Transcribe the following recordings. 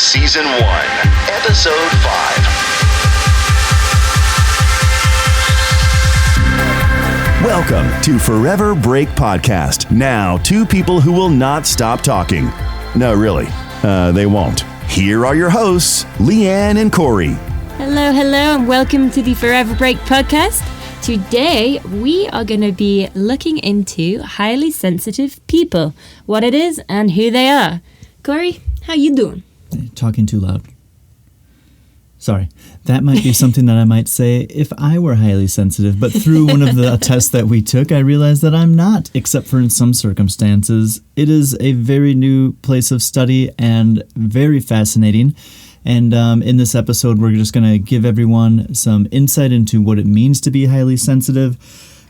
Season 1, Episode 5. Welcome to Forever Break Podcast. Now, two people who will not stop talking. No, really, they won't. Here are your hosts, Lianne and Corey. Hello, and welcome to the Forever Break Podcast. Today, we are going to be looking into highly sensitive people, what it is and who they are. Corey, how you doing? Talking too loud. Sorry. That might be something that I might say if I were highly sensitive, but through one of the tests that we took, I realized that I'm not, except for in some circumstances. It is a very new place of study and very fascinating. And in this episode, we're just going to give everyone some insight into what it means to be highly sensitive.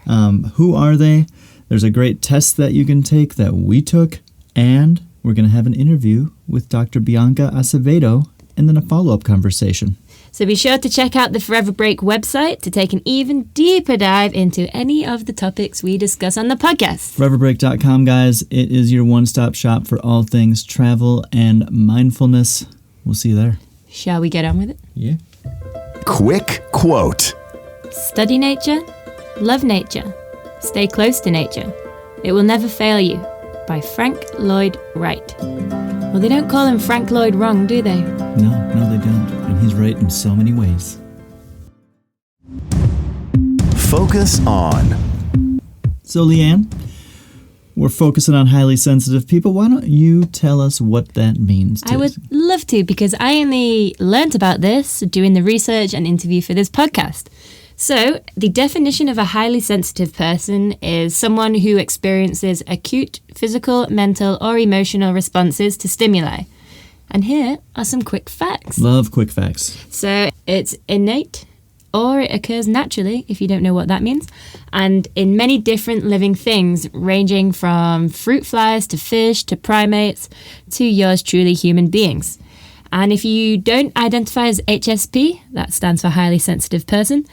Who are they? There's a great test that you can take that we took, and we're going to have an interview with Dr. Bianca Acevedo, and then a follow-up conversation. So be sure to check out the Forever Break website to take an even deeper dive into any of the topics we discuss on the podcast. Foreverbreak.com, guys. It is your one-stop shop for all things travel and mindfulness. We'll see you there. Shall we get on with it? Yeah. Quick quote. Study nature, love nature, stay close to nature. It will never fail you. By Frank Lloyd Wright. Well, they don't call him Frank Lloyd Wrong, do they? No, they don't. And he's right in so many ways. Focus on. So, Lianne, we're focusing on highly sensitive people. Why don't you tell us what that means? I would love to, because I only learnt about this doing the research and interview for this podcast. So, the definition of a highly sensitive person is someone who experiences acute physical, mental, or emotional responses to stimuli. And here are some quick facts. Love quick facts. So, it's innate, or it occurs naturally, if you don't know what that means, and in many different living things, ranging from fruit flies to fish to primates to yours truly, human beings. And if you don't identify as HSP, that stands for highly sensitive person,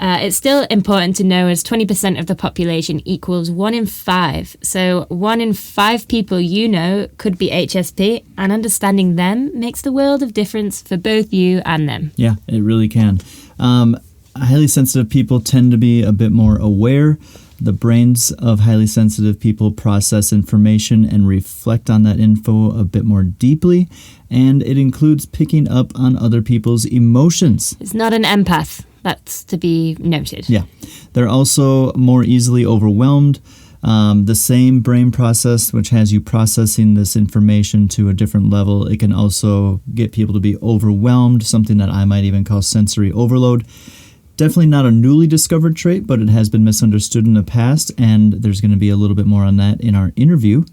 it's still important to know as 20% of the population equals 1 in 5. So 1 in 5 people you know could be HSP, and understanding them makes the world of difference for both you and them. Yeah, it really can. Highly sensitive people tend to be a bit more aware. The brains of highly sensitive people process information and reflect on that info a bit more deeply, and it includes picking up on other people's emotions. It's not an empath. That's to be noted. Yeah. They're also more easily overwhelmed. The same brain process, which has you processing this information to a different level, it can also get people to be overwhelmed, something that I might even call sensory overload. Definitely not a newly discovered trait, but it has been misunderstood in the past, and there's going to be a little bit more on that in our interview.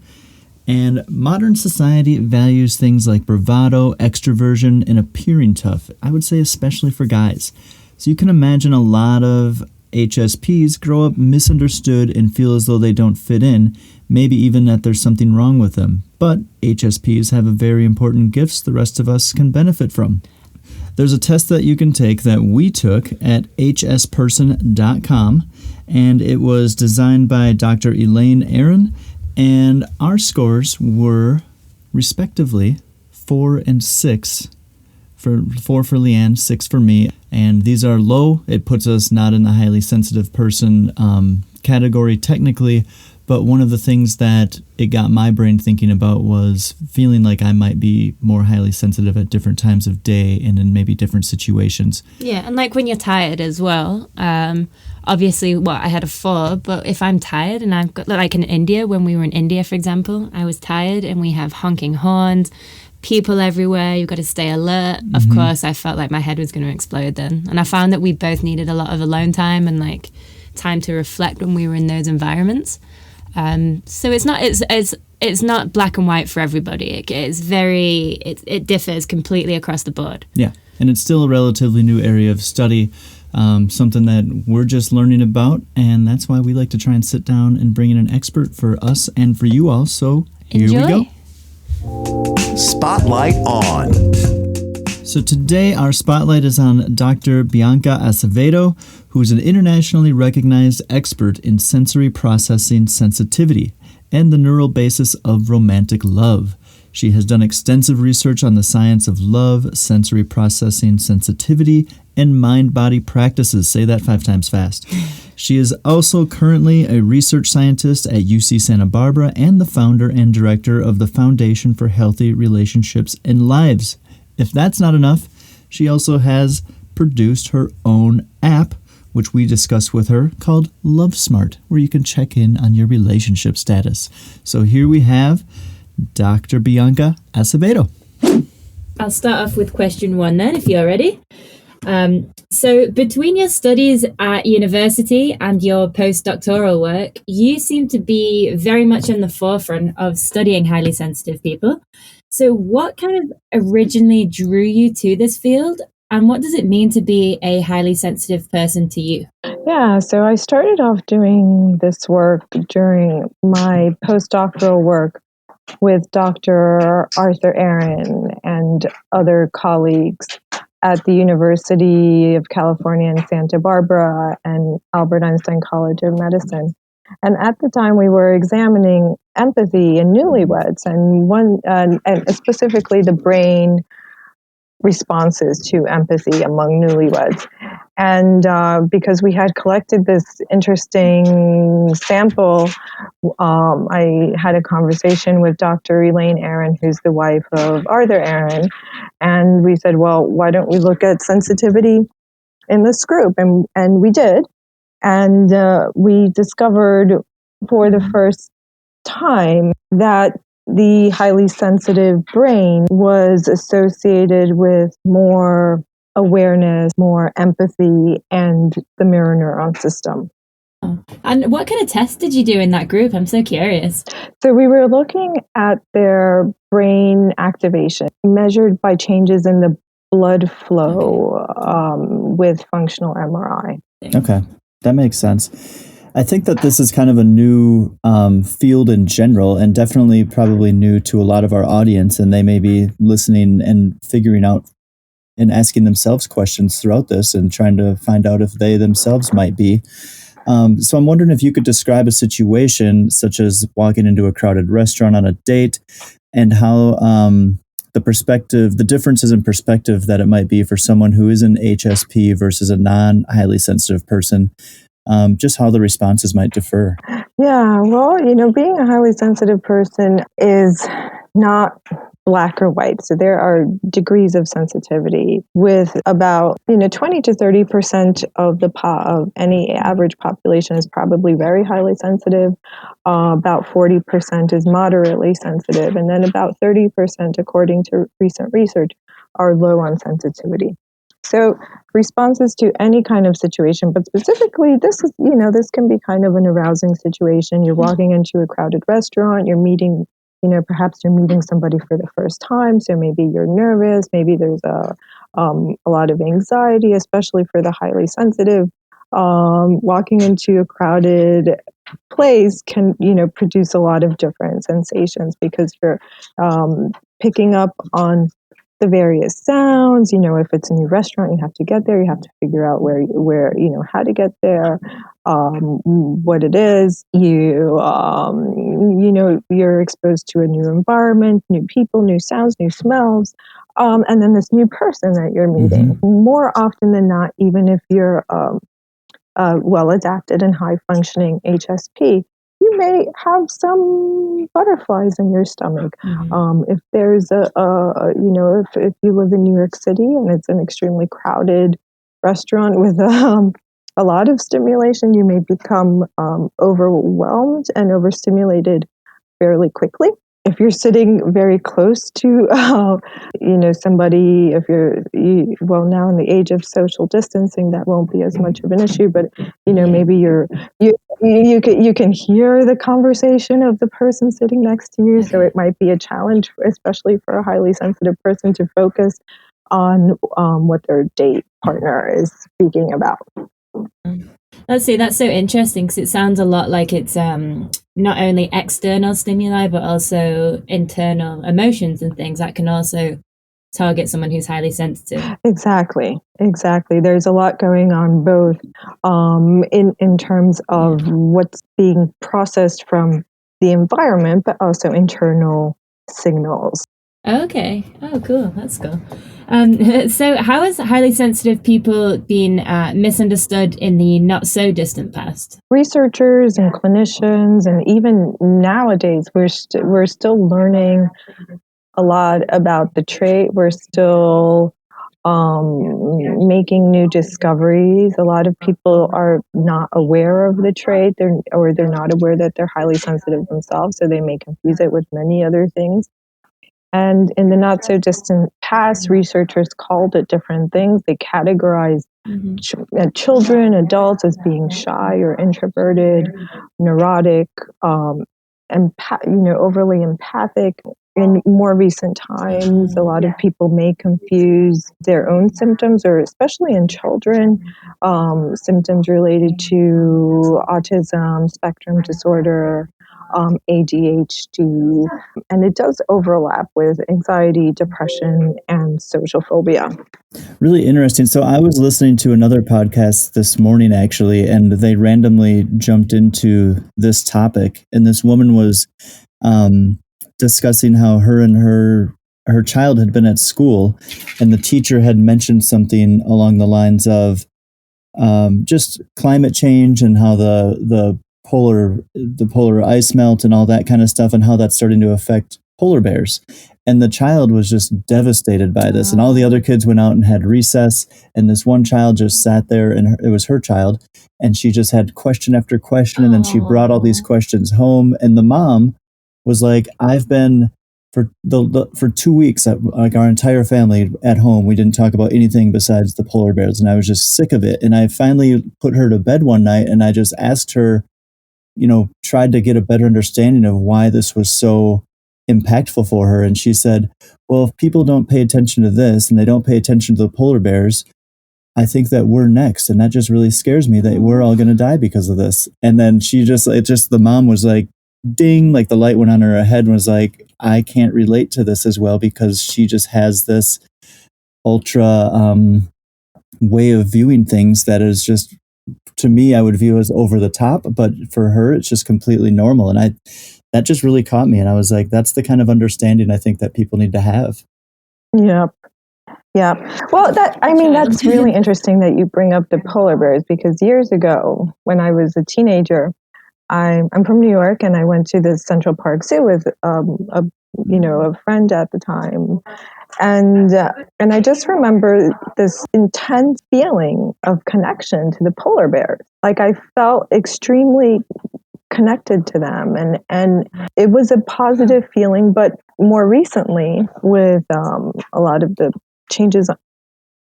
And modern society values things like bravado, extroversion, and appearing tough. I would say especially for guys. So you can imagine a lot of HSPs grow up misunderstood and feel as though they don't fit in, maybe even that there's something wrong with them. But HSPs have a very important gifts the rest of us can benefit from. There's a test that you can take that we took at hsperson.com, and it was designed by Dr. Elaine Aron, and our scores were respectively 4 and 6. 4 for Lianne, 6 for me, and these are low. It puts us not in the highly sensitive person category technically, but one of the things that it got my brain thinking about was feeling like I might be more highly sensitive at different times of day and in maybe different situations. Yeah, and like when you're tired as well, obviously, I had a 4, but if I'm tired and I've got, like in India, when we were in India, for example, I was tired and we have honking horns, people everywhere, you've got to stay alert. Mm-hmm. Of course, I felt like my head was going to explode then. And I found that we both needed a lot of alone time and like time to reflect when we were in those environments. So it's not black and white for everybody. It differs completely across the board. Yeah, and it's still a relatively new area of study, something that we're just learning about, and that's why we like to try and sit down and bring in an expert for us and for you all. So here Enjoy. we go. Spotlight on. So today our spotlight is on Dr. Bianca Acevedo, who is an internationally recognized expert in sensory processing sensitivity and the neural basis of romantic love. She has done extensive research on the science of love, sensory processing, sensitivity, and mind-body practices. Say that 5 times fast. She is also currently a research scientist at UC Santa Barbara and the founder and director of the Foundation for Healthy Relationships and Lives. If that's not enough, she also has produced her own app, which we discussed with her, called Love Smart, where you can check in on your relationship status. So here we have Dr. Bianca Acevedo. I'll start off with question 1 then, if you're ready. So between your studies at university and your postdoctoral work, you seem to be very much in the forefront of studying highly sensitive people. So what kind of originally drew you to this field, and what does it mean to be a highly sensitive person to you? Yeah, so I started off doing this work during my postdoctoral work with Dr. Arthur Aron and other colleagues at the University of California in Santa Barbara and Albert Einstein College of Medicine. And at the time, we were examining empathy in newlyweds, and specifically the brain responses to empathy among newlyweds. And because we had collected this interesting sample, I had a conversation with Dr. Elaine Aron, who's the wife of Arthur Aron, and we said, well, why don't we look at sensitivity in this group? And we did. And we discovered for the first time that the highly sensitive brain was associated with more awareness, more empathy, and the mirror neuron system. And what kind of tests did you do in that group? I'm so curious. So we were looking at their brain activation measured by changes in the blood flow with functional MRI. Okay, that makes sense. I think that this is kind of a new field in general, and definitely probably new to a lot of our audience, and they may be listening and figuring out and asking themselves questions throughout this and trying to find out if they themselves might be. So I'm wondering if you could describe a situation such as walking into a crowded restaurant on a date, and how the differences in perspective that it might be for someone who is an HSP versus a non-highly sensitive person. Just how the responses might differ. Yeah, well, being a highly sensitive person is not black or white. So there are degrees of sensitivity with about, 20 to 30% of any average population is probably very highly sensitive. About 40% is moderately sensitive. And then about 30%, according to recent research, are low on sensitivity. So responses to any kind of situation, but specifically this can be kind of an arousing situation. You're walking into a crowded restaurant, you're meeting, perhaps you're meeting somebody for the first time. So maybe you're nervous, maybe there's a lot of anxiety, especially for the highly sensitive. Walking into a crowded place can, produce a lot of different sensations because you're picking up on the various sounds. If it's a new restaurant, you have to get there. You have to figure out where how to get there, what it is. You're exposed to a new environment, new people, new sounds, new smells, and then this new person that you're meeting. Mm-hmm. More often than not, even if you're well-adapted and high-functioning HSP, you may have some butterflies in your stomach. Mm-hmm. If there's if you live in New York City and it's an extremely crowded restaurant with a lot of stimulation, you may become overwhelmed and overstimulated fairly quickly. If you're sitting very close to, somebody, if now in the age of social distancing, that won't be as much of an issue, but, maybe you can hear the conversation of the person sitting next to you. So it might be a challenge, especially for a highly sensitive person, to focus on what their date partner is speaking about. Let's see, that's so interesting because it sounds a lot like it's not only external stimuli, but also internal emotions and things that can also target someone who's highly sensitive. Exactly. There's a lot going on both in terms of what's being processed from the environment, but also internal signals. Okay. Oh, cool. That's cool. So how has highly sensitive people been misunderstood in the not so distant past? Researchers and clinicians, and even nowadays, we're still learning a lot about the trait. We're still making new discoveries. A lot of people are not aware of the trait, they're not aware that they're highly sensitive themselves, so they may confuse it with many other things. And in the not so distant past, researchers called it different things. They categorized children, adults as being shy or introverted, neurotic, overly empathic. In more recent times, a lot of people may confuse their own symptoms, or especially in children, symptoms related to autism, spectrum disorder, ADHD, and it does overlap with anxiety, depression, and social phobia. Really interesting. So I was listening to another podcast this morning, actually, and they randomly jumped into this topic. And this woman was discussing how her and her child had been at school, and the teacher had mentioned something along the lines of just climate change and how the polar ice melt and all that kind of stuff, and how that's starting to affect polar bears. And the child was just devastated by this. And all the other kids went out and had recess. And this one child just sat there, and it was her child. And she just had question after question. And then she brought all these questions home. And the mom was like, I've been for 2 weeks, like our entire family at home, we didn't talk about anything besides the polar bears. And I was just sick of it. And I finally put her to bed one night, and I just asked her, tried to get a better understanding of why this was so impactful for her. And she said, well, if people don't pay attention to this and they don't pay attention to the polar bears, I think that we're next. And that just really scares me that we're all going to die because of this. And then the mom was like, ding, like the light went on her head, and was like, I can't relate to this as well, because she just has this ultra way of viewing things that is just, to me, I would view as over the top, but for her, it's just completely normal. And that just really caught me. And I was like, that's the kind of understanding I think that people need to have. Yep. Yeah. Well, that's really interesting that you bring up the polar bears, because years ago, when I was a teenager, I'm from New York, and I went to the Central Park Zoo with a friend at the time, and I just remember this intense feeling of connection to the polar bears. Like, I felt extremely connected to them, and it was a positive feeling. But more recently, with a lot of the changes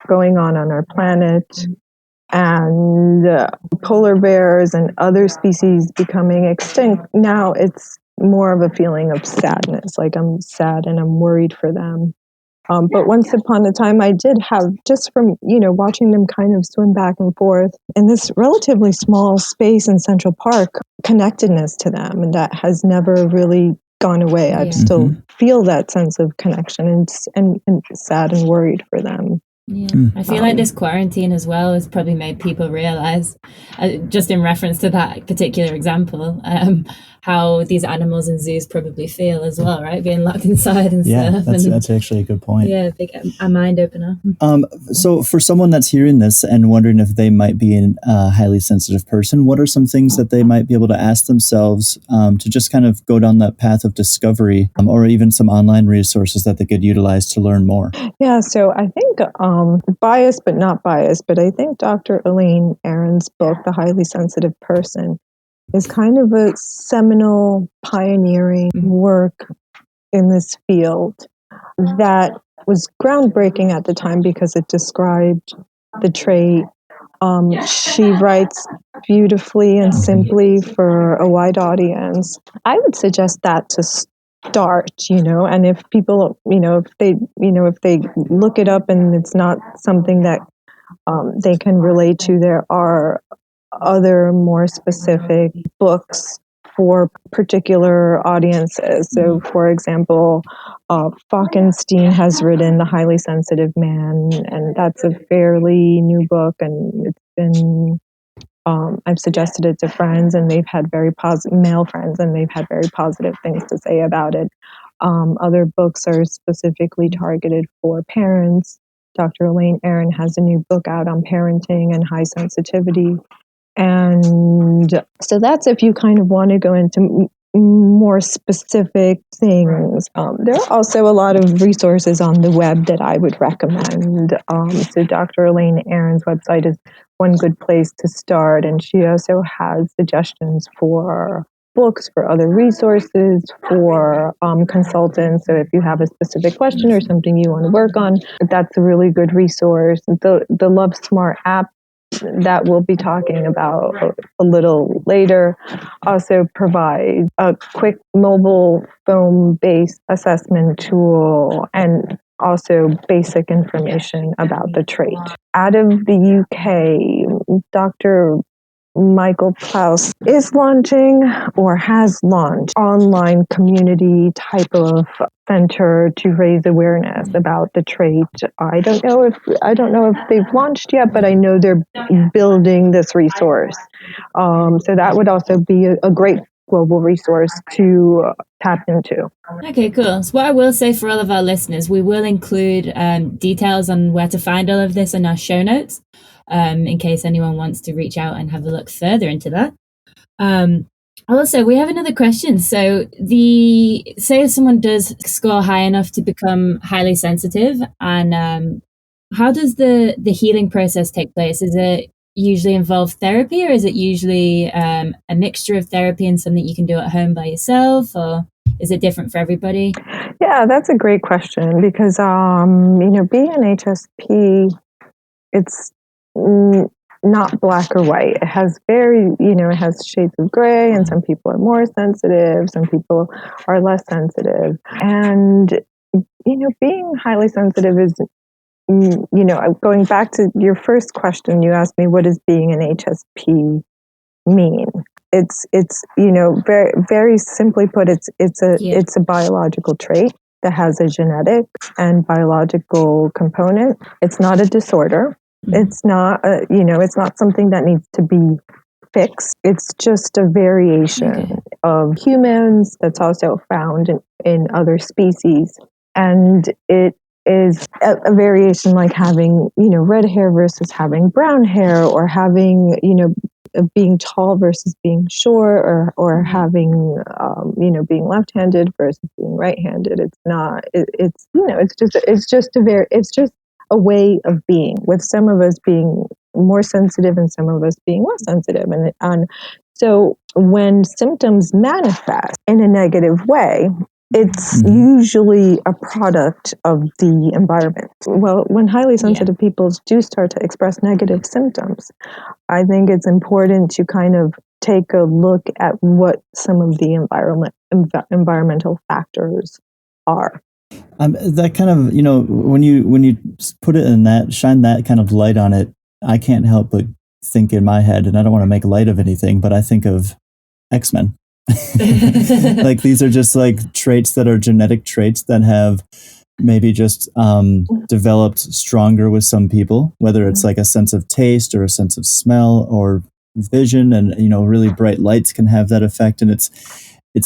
going on our planet, and polar bears and other species becoming extinct, now it's more of a feeling of sadness. Like, I'm sad and I'm worried for them. But once upon a time, I did have, just from watching them kind of swim back and forth in this relatively small space in Central Park, connectedness to them, and that has never really gone away. I still feel that sense of connection, and sad and worried for them. Yeah, I feel like this quarantine as well has probably made people realize, just in reference to that particular example, how these animals in zoos probably feel as well, right? Being locked inside and stuff. That's actually a good point. Yeah, a mind opener. So for someone that's hearing this and wondering if they might be a highly sensitive person, what are some things that they might be able to ask themselves to just kind of go down that path of discovery, or even some online resources that they could utilize to learn more? Yeah, so I think biased but not biased, but I think Dr. Elaine Aron's book, The Highly Sensitive Person, is kind of a seminal, pioneering work in this field that was groundbreaking at the time because it described the trait. She writes beautifully and simply for a wide audience. I would suggest that to start, and if people, if they look it up and it's not something that they can relate to, there are other more specific books for particular audiences. So, for example, Falkenstein has written The Highly Sensitive Man, and that's a fairly new book, and it's been I've suggested it to friends, and they've had very positive, male friends, and they've had very positive things to say about it. Other books are specifically targeted for parents. Dr. Elaine Aron has a new book out on parenting and high sensitivity. And so that's if you kind of want to go into more specific things. There are also a lot of resources on the web that I would recommend. So Dr. Elaine Aron's website is one good place to start. And she also has suggestions for books, for other resources, for consultants. So if you have a specific question or something you want to work on, that's a really good resource. The Love Smart app that we'll be talking about a little later also provides a quick mobile phone-based assessment tool and also basic information about the trait. Out of the UK, Dr. Michael Klaus is launching or has launched online community type of center to raise awareness about the trait. I don't know if they've launched yet, but I know they're building this resource. So that would also be a great global resource to tap into. Okay, cool. So what I will say for all of our listeners, we will include details on where to find all of this in our show notes, in case anyone wants to reach out and have a look further into that. Also, we have another question. So say if someone does score high enough to become highly sensitive, and how does the healing process take place? Is it usually involve therapy, or is it usually a mixture of therapy and something you can do at home by yourself, or is it different for everybody? Yeah, that's a great question because being an HSP, it's not black or white. It has it has shades of gray, and some people are more sensitive, some people are less sensitive. And being highly sensitive is going back to your first question, you asked me, what does being an HSP mean? It's very, very simply put, it's a biological trait that has a genetic and biological component. It's not a disorder. It's not it's not something that needs to be fixed. It's just a variation of humans that's also found in other species. And it is a variation like having, red hair versus having brown hair, or having, being tall versus being short, or having, being left-handed versus being right-handed. It's not, it's just a way of being, with some of us being more sensitive and some of us being less sensitive. And so when symptoms manifest in a negative way, it's usually a product of the environment. Well, when highly sensitive people do start to express negative symptoms, I think it's important to kind of take a look at what some of the environmental factors are. That kind of, when you put it in that, shine that kind of light on it, I can't help but think in my head, and I don't want to make light of anything, but I think of X-Men. Like these are just like traits that are genetic traits that have maybe just developed stronger with some people, whether it's like a sense of taste or a sense of smell or vision, and really bright lights can have that effect. And it's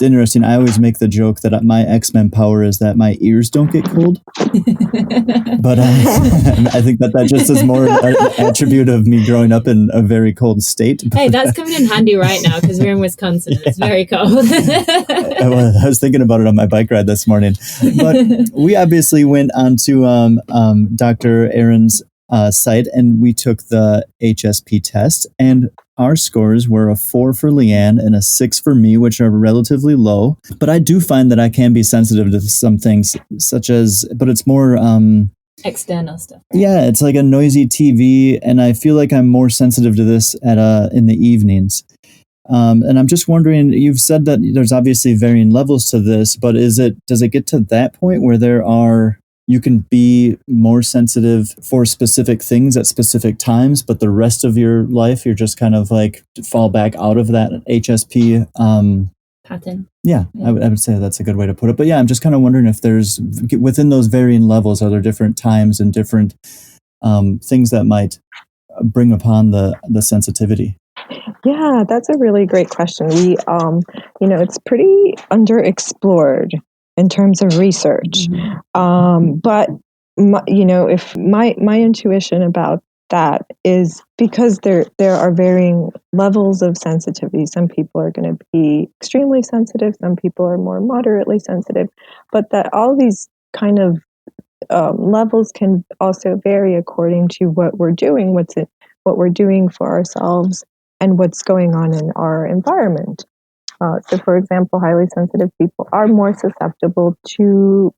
interesting. I always make the joke that my X-Men power is that my ears don't get cold. But I think that just is more an attribute of me growing up in a very cold state. Hey, that's coming in handy right now because we're in Wisconsin. It's very cold. I was thinking about it on my bike ride this morning. But we obviously went on to Dr. Aron's site, and we took the HSP test, and our scores were a 4 for Lianne and a 6 for me, which are relatively low. But I do find that I can be sensitive to some things, but it's more external stuff. Right? Yeah, it's like a noisy TV, and I feel like I'm more sensitive to this in the evenings. And I'm just wondering, you've said that there's obviously varying levels to this, but does it get to that point where you can be more sensitive for specific things at specific times, but the rest of your life, you're just kind of like fall back out of that HSP pattern? Yeah. I would say that's a good way to put it. But yeah, I'm just kind of wondering if there's, within those varying levels, are there different times and different things that might bring upon the sensitivity? Yeah, that's a really great question. We, it's pretty underexplored. in terms of research. But if my intuition about that is because there are varying levels of sensitivity. Some people are going to be extremely sensitive. Some people are more moderately sensitive. But that all these kind of levels can also vary according to what we're doing, what we're doing for ourselves, and what's going on in our environment. So, for example, highly sensitive people are more susceptible to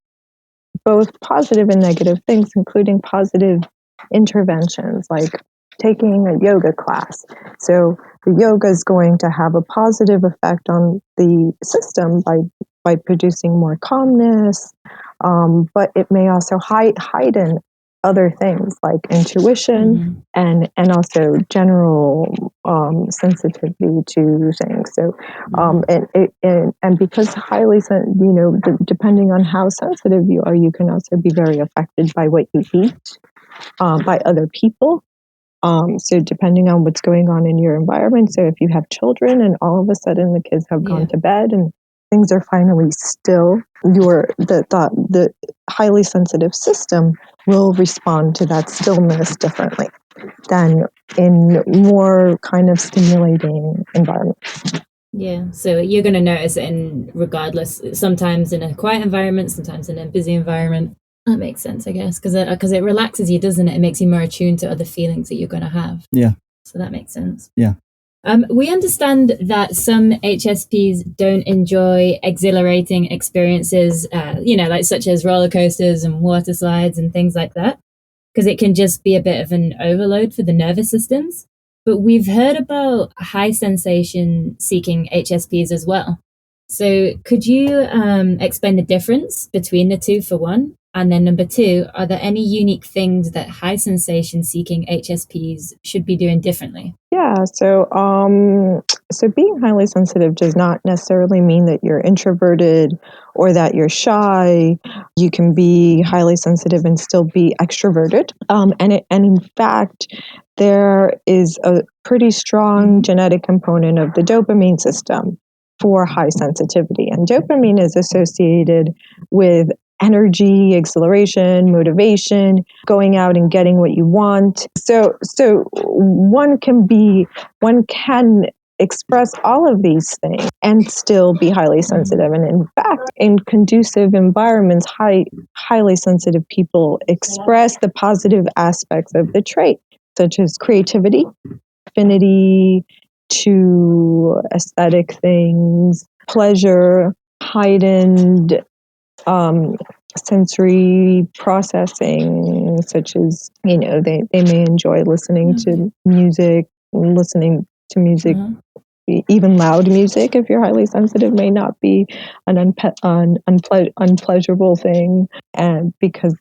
both positive and negative things, including positive interventions like taking a yoga class. So the yoga is going to have a positive effect on the system by producing more calmness, but it may also heighten other things like intuition and also general sensitivity to things. So and because depending on how sensitive you are, you can also be very affected by what you eat, by other people. So depending on what's going on in your environment. So if you have children and all of a sudden the kids have gone to bed and things are finally still, the highly sensitive system will respond to that stillness differently than in more kind of stimulating environments. Yeah, so you're going to notice it regardless, sometimes in a quiet environment, sometimes in a busy environment. That makes sense, I guess, because it relaxes you, doesn't it? It makes you more attuned to other feelings that you're going to have. Yeah. So that makes sense. Yeah. We understand that some HSPs don't enjoy exhilarating experiences, like such as roller coasters and water slides and things like that, because it can just be a bit of an overload for the nervous systems. But we've heard about high sensation seeking HSPs as well. So could you explain the difference between the two for one? And then number two, are there any unique things that high sensation seeking HSPs should be doing differently? Yeah, so being highly sensitive does not necessarily mean that you're introverted or that you're shy. You can be highly sensitive and still be extroverted. And in fact, there is a pretty strong genetic component of the dopamine system for high sensitivity. And dopamine is associated with energy, exhilaration, motivation, going out and getting what you want. So one can express all of these things and still be highly sensitive. And in fact, in conducive environments, highly sensitive people express the positive aspects of the trait, such as creativity, affinity to aesthetic things, pleasure, heightened sensory processing, such as, they may enjoy listening to music, even loud music, if you're highly sensitive, may not be an unpleasurable thing. And because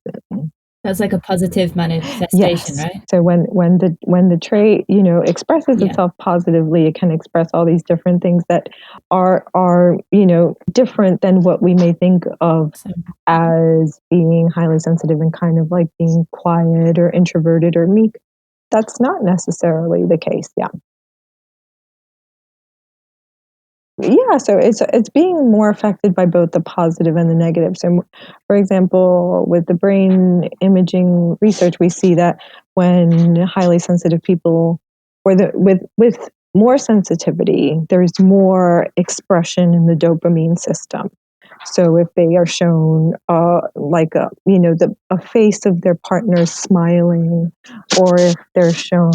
that's like a positive manifestation, yes. Right? So when the trait, expresses itself positively, it can express all these different things that are different than what we may think of as being highly sensitive and kind of like being quiet or introverted or meek. That's not necessarily the case. Yeah. Yeah, so it's being more affected by both the positive and the negative. So, for example, with the brain imaging research, we see that when highly sensitive people, or with more sensitivity, there's more expression in the dopamine system. So, if they are shown a face of their partner smiling, or if they're shown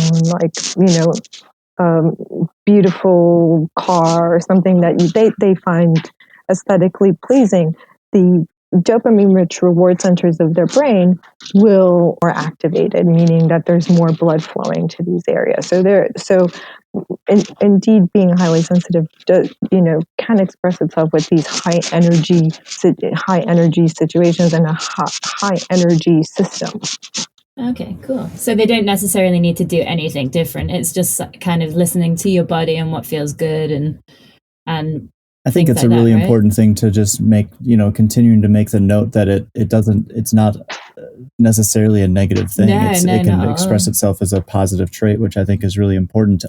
beautiful car or something that they find aesthetically pleasing, the dopamine-rich reward centers of their brain will more activated, meaning that there's more blood flowing to these areas. Indeed, being highly sensitive can express itself with these high energy situations and a high energy system. Okay, cool. So they don't necessarily need to do anything different. It's just kind of listening to your body and what feels good and I think it's a really important thing to just make, continuing to make the note that it's not necessarily a negative thing. No, It can express itself as a positive trait, which I think is really important.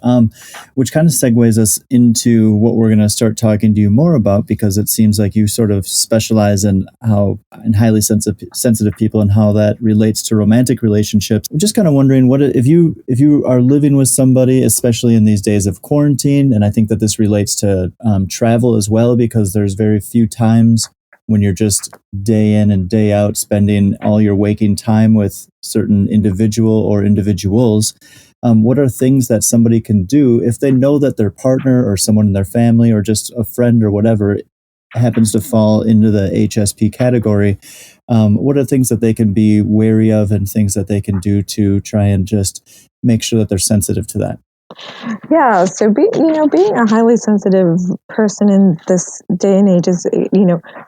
Which kind of segues us into what we're going to start talking to you more about, because it seems like you sort of specialize in highly sensitive people and how that relates to romantic relationships. I'm just kind of wondering, what if you are living with somebody, especially in these days of quarantine, and I think that this relates to travel as well, because there's very few times when you're just day in and day out spending all your waking time with certain individual or individuals. What are things that somebody can do if they know that their partner or someone in their family or just a friend or whatever happens to fall into the HSP category? What are things that they can be wary of and things that they can do to try and just make sure that they're sensitive to that? Yeah, so being a highly sensitive person in this day and age is,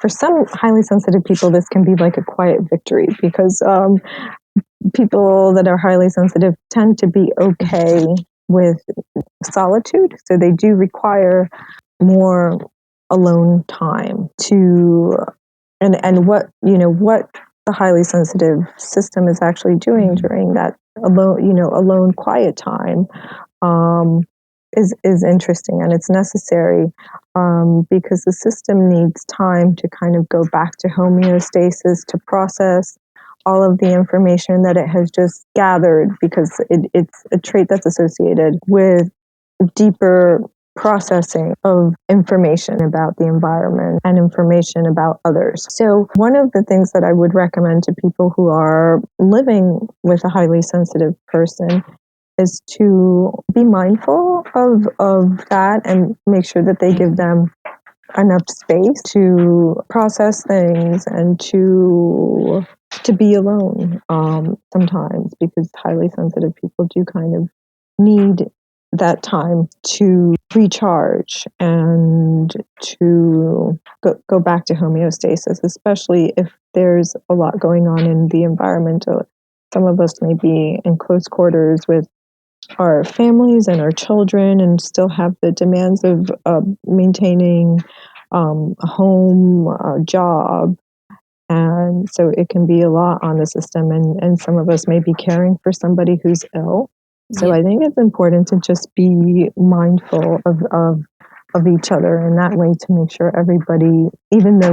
for some highly sensitive people, this can be like a quiet victory, because people that are highly sensitive tend to be okay with solitude, so they do require more alone time and what the highly sensitive system is actually doing during that alone quiet time is interesting, and it's necessary, because the system needs time to kind of go back to homeostasis, to process all of the information that it has just gathered, because it's a trait that's associated with deeper processing of information about the environment and information about others. So one of the things that I would recommend to people who are living with a highly sensitive person is to be mindful of that and make sure that they give them enough space to process things and to be alone sometimes, because highly sensitive people do kind of need that time to recharge and to go back to homeostasis, especially if there's a lot going on in the environment. Some of us may be in close quarters with our families and our children and still have the demands of maintaining a home, a job. And so it can be a lot on the system, and some of us may be caring for somebody who's ill. So I think it's important to just be mindful of each other in that way, to make sure everybody, even though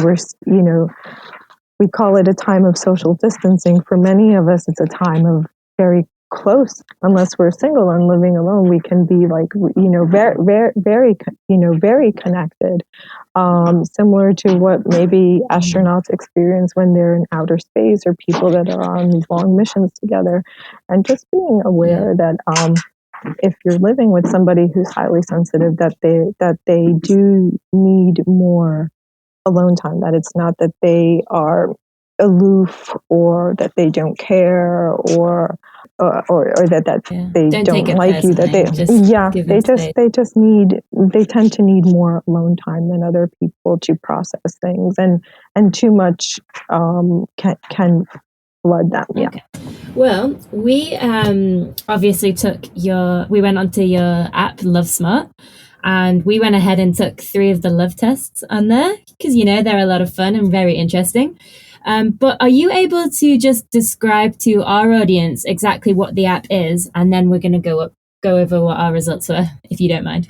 we call it a time of social distancing, for many of us it's a time of very close. Unless we're single and living alone, we can be very connected, similar to what maybe astronauts experience when they're in outer space, or people that are on these long missions together. And just being aware that if you're living with somebody who's highly sensitive, that they do need more alone time, that it's not that they are aloof or that they don't care or that they don't like you, that they tend to need more alone time than other people to process things, and too much can flood them. Okay. Well, we obviously we went onto your app LoveSmart, and we went ahead and took 3 of the love tests on there, because they're a lot of fun and very interesting. But are you able to just describe to our audience exactly what the app is, and then we're going to go over what our results were, if you don't mind?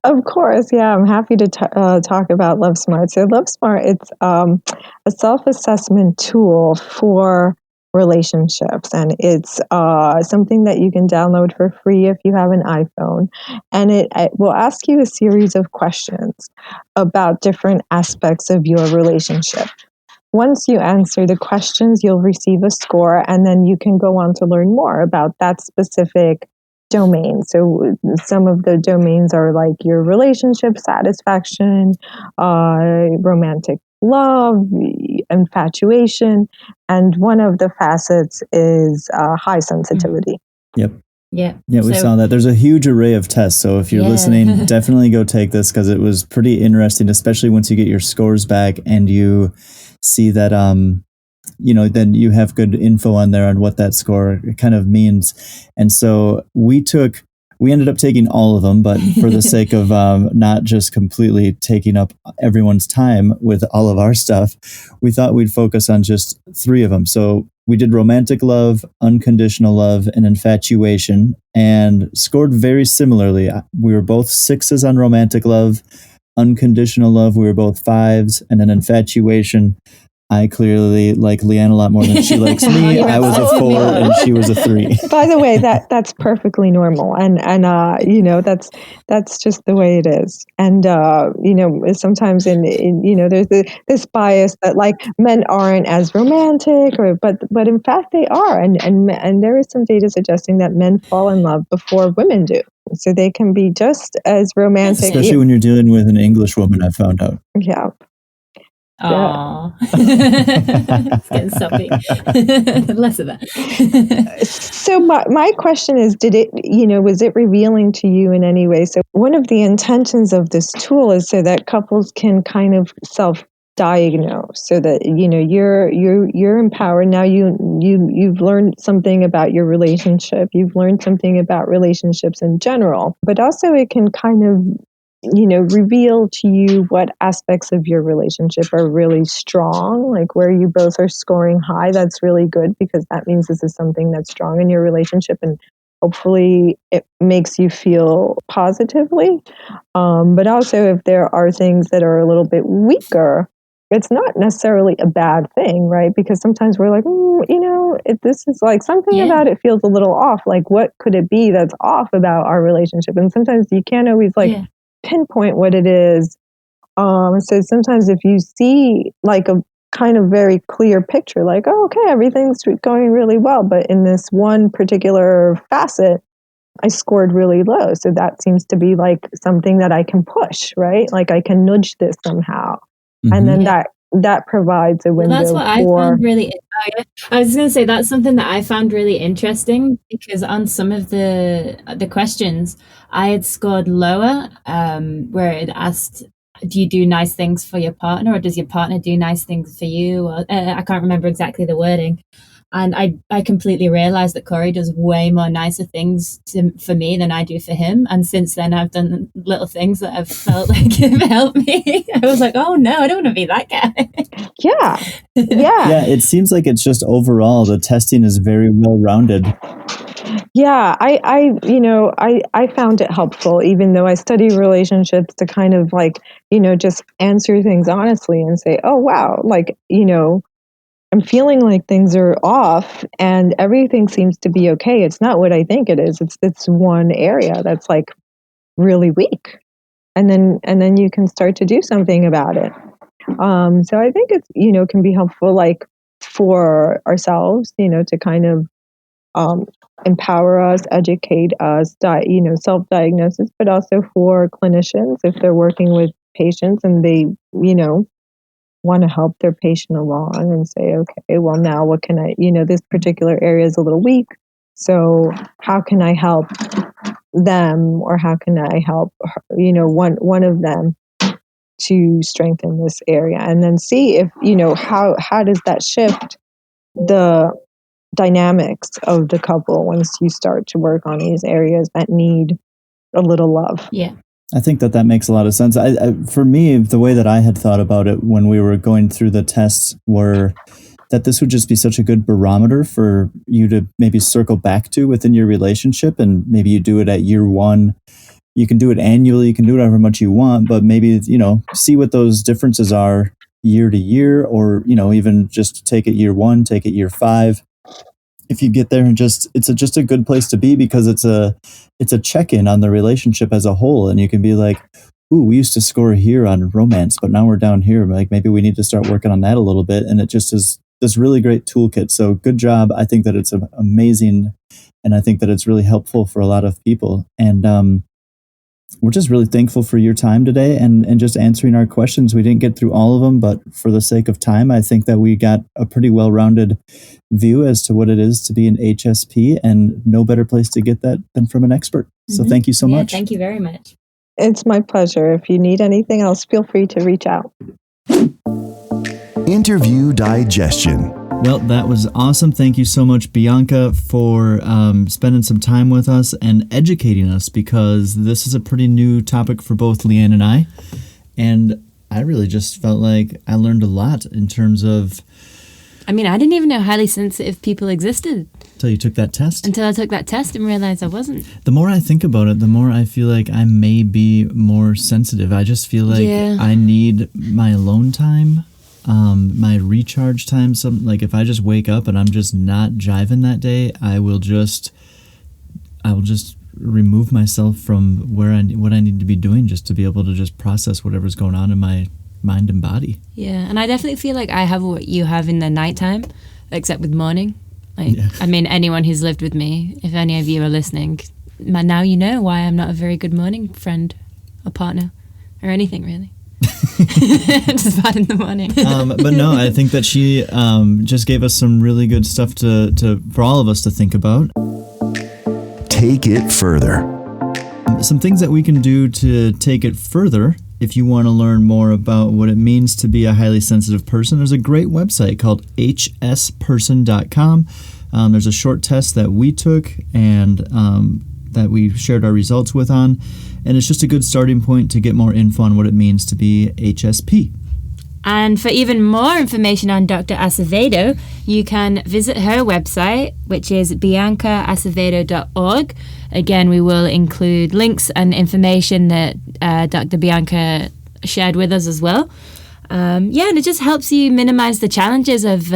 Of course, yeah, I'm happy to talk about LoveSmart. So LoveSmart, it's a self-assessment tool for relationships, and it's something that you can download for free if you have an iPhone, and it will ask you a series of questions about different aspects of your relationship. Once you answer the questions, you'll receive a score, and then you can go on to learn more about that specific domain. So some of the domains are like your relationship satisfaction, romantic love, infatuation, and one of the facets is high sensitivity. Yep. Yeah, we saw that. There's a huge array of tests. So if you're listening, definitely go take this, because it was pretty interesting, especially once you get your scores back and you see that, then you have good info on there on what that score kind of means. And so we took We ended up taking all of them, but for the sake of not just completely taking up everyone's time with all of our stuff, we thought we'd focus on just 3 of them. So we did romantic love, unconditional love, and infatuation, and scored very similarly. We were both 6s on romantic love. Unconditional love, we were both 5s, and then infatuation, I clearly like Lianne a lot more than she likes me. I was a 4 and she was a 3. By the way, that's perfectly normal, and you know, that's just the way it is. And you know, sometimes in you know, there's this bias that like men aren't as romantic, but in fact they are, and there is some data suggesting that men fall in love before women do, so they can be just as romantic, especially when you're dealing with an English woman. I found out. Yeah. Oh, it's getting soppy. Less of that. So my question is, did it, you know, was it revealing to you in any way? So one of the intentions of this tool is so that couples can kind of self-diagnose, so that, you know, you're empowered now. You've learned something about your relationship. You've learned something about relationships in general, but also it can kind of, you know, reveal to you what aspects of your relationship are really strong, like where you both are scoring high. That's really good, because that means this is something that's strong in your relationship, and hopefully it makes you feel positively. But also, if there are things that are a little bit weaker, it's not necessarily a bad thing, right? Because sometimes we're like, you know, this is like something about it feels a little off. Like, what could it be that's off about our relationship? And sometimes you can't always pinpoint what it is. So sometimes if you see like a kind of very clear picture, like, oh, okay, everything's going really well, but in this one particular facet, I scored really low. So that seems to be like something that I can push, right? Like I can nudge this somehow. Mm-hmm. And then that provides a window. Well, that's what I found really. I was going to say that's something that I found really interesting, because on some of the questions I had scored lower, where it asked, "Do you do nice things for your partner, or does your partner do nice things for you?" Or, I can't remember exactly the wording. And I completely realized that Corey does way more nicer things for me than I do for him. And since then, I've done little things that I've felt like have helped me. I was like, oh, no, I don't want to be that guy. Yeah. Yeah, it seems like it's just overall, the testing is very well-rounded. Yeah, I found it helpful, even though I study relationships, to kind of like, you know, just answer things honestly and say, oh, wow, like, you know, I'm feeling like things are off and everything seems to be okay. It's not what I think it is. It's one area that's like really weak. And then you can start to do something about it. So I think it's, you know, can be helpful, like for ourselves, you know, to kind of empower us, educate us, you know, self-diagnosis, but also for clinicians if they're working with patients and they, you know, want to help their patient along and say, okay, well, now what can I, you know, this particular area is a little weak. So how can I help them, or how can I help, you know, one of them to strengthen this area, and then see if, you know, how does that shift the dynamics of the couple once you start to work on these areas that need a little love. Yeah. I think that makes a lot of sense. For me, the way that I had thought about it when we were going through the tests were that this would just be such a good barometer for you to maybe circle back to within your relationship. And maybe you do it at year 1. You can do it annually. You can do it however much you want, but maybe, you know, see what those differences are year to year, or, you know, even just take it year 1, take it year 5. If you get there, and just a good place to be, because it's a check-in on the relationship as a whole, and you can be like, ooh, we used to score here on romance, but now we're down here. Like, maybe we need to start working on that a little bit. And it just is this really great toolkit. So good job. I think that it's amazing, and I think that it's really helpful for a lot of people. And we're just really thankful for your time today and just answering our questions. We didn't get through all of them, but for the sake of time, I think that we got a pretty well-rounded view as to what it is to be an HSP, and no better place to get that than from an expert. So thank you so much. Thank you very much. It's my pleasure. If you need anything else, feel free to reach out. Interview digestion. Well, that was awesome. Thank you so much, Bianca, for spending some time with us and educating us, because this is a pretty new topic for both Lianne and I. And I really just felt like I learned a lot in terms of... I mean, I didn't even know highly sensitive people existed. Until you took that test? Until I took that test and realized I wasn't. The more I think about it, the more I feel like I may be more sensitive. I just feel like I need my alone time, my recharge time. Like if I just wake up and I'm just not jiving that day, I will just remove myself from what I need to be doing just to be able to just process whatever's going on in my mind and body. Yeah, and I definitely feel like I have what you have in the nighttime, except with morning. I mean, anyone who's lived with me, if any of you are listening, now you know why I'm not a very good morning friend or partner or anything really. Just bad in the morning. But no, I think that she just gave us some really good stuff for all of us to think about. Take it further. Some things that we can do to take it further. If you want to learn more about what it means to be a highly sensitive person, there's a great website called hsperson.com. There's a short test that we took and that we shared our results with on, and it's just a good starting point to get more info on what it means to be HSP. And for even more information on Dr. Acevedo, you can visit her website, which is biancaacevedo.org. Again, we will include links and information that Dr. Bianca shared with us as well. And it just helps you minimize the challenges of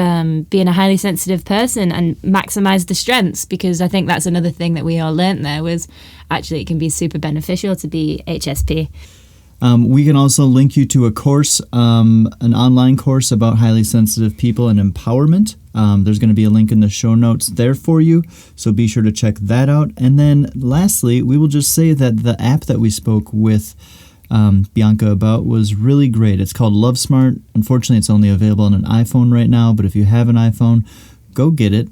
being a highly sensitive person and maximize the strengths, because I think that's another thing that we all learned there was actually it can be super beneficial to be HSP. We can also link you to a course, an online course about highly sensitive people and empowerment. There's going to be a link in the show notes there for you, so be sure to check that out. And then lastly, we will just say that the app that we spoke with Bianca about was really great. It's called Love Smart. Unfortunately, it's only available on an iPhone right now, but if you have an iPhone, go get it.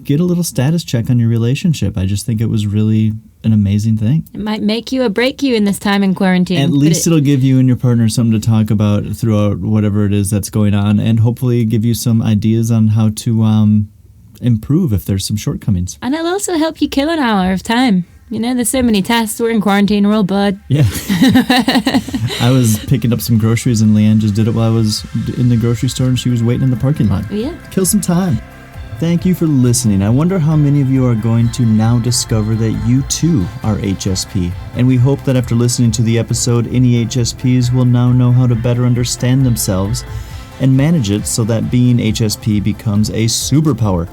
Get a little status check on your relationship. I just think it was really an amazing thing. It might make you or break you in this time in quarantine. At least it'll give you and your partner something to talk about throughout whatever it is that's going on, and hopefully give you some ideas on how to improve if there's some shortcomings. And it'll also help you kill an hour of time. You know, there's so many tests. We're in quarantine. We're all bored. Yeah. I was picking up some groceries and Lianne just did it while I was in the grocery store and she was waiting in the parking lot. Yeah. Kill some time. Thank you for listening. I wonder how many of you are going to now discover that you too are HSP. And we hope that after listening to the episode, any HSPs will now know how to better understand themselves and manage it so that being HSP becomes a superpower.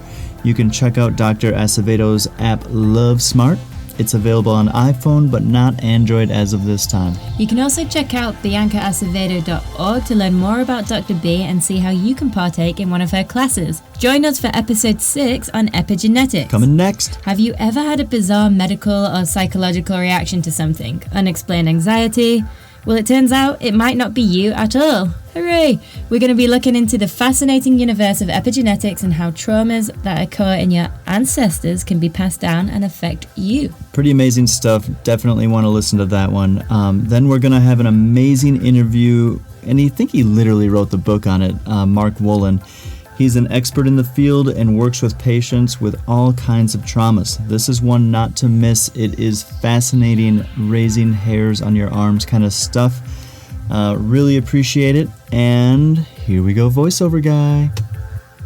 You can check out Dr. Acevedo's app Love Smart. It's available on iPhone, but not Android as of this time. You can also check out biancaacevedo.org to learn more about Dr. B and see how you can partake in one of her classes. Join us for episode 6 on epigenetics. Coming next. Have you ever had a bizarre medical or psychological reaction to something? Unexplained anxiety? Well, it turns out it might not be you at all. Hooray! We're going to be looking into the fascinating universe of epigenetics and how traumas that occur in your ancestors can be passed down and affect you. Pretty amazing stuff. Definitely want to listen to that one. Then we're going to have an amazing interview, and I think he literally wrote the book on it, Mark Woolen. He's an expert in the field and works with patients with all kinds of traumas. This is one not to miss. It is fascinating, raising hairs on your arms kind of stuff. Really appreciate it. And here we go, voiceover guy.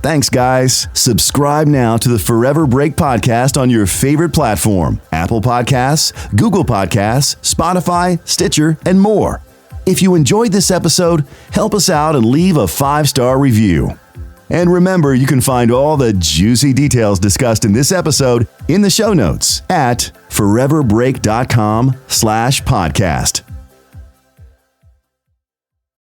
Thanks, guys. Subscribe now to the Forever Break podcast on your favorite platform: Apple Podcasts, Google Podcasts, Spotify, Stitcher, and more. If you enjoyed this episode, help us out and leave a 5-star review. And remember, you can find all the juicy details discussed in this episode in the show notes at foreverbreak.com/podcast.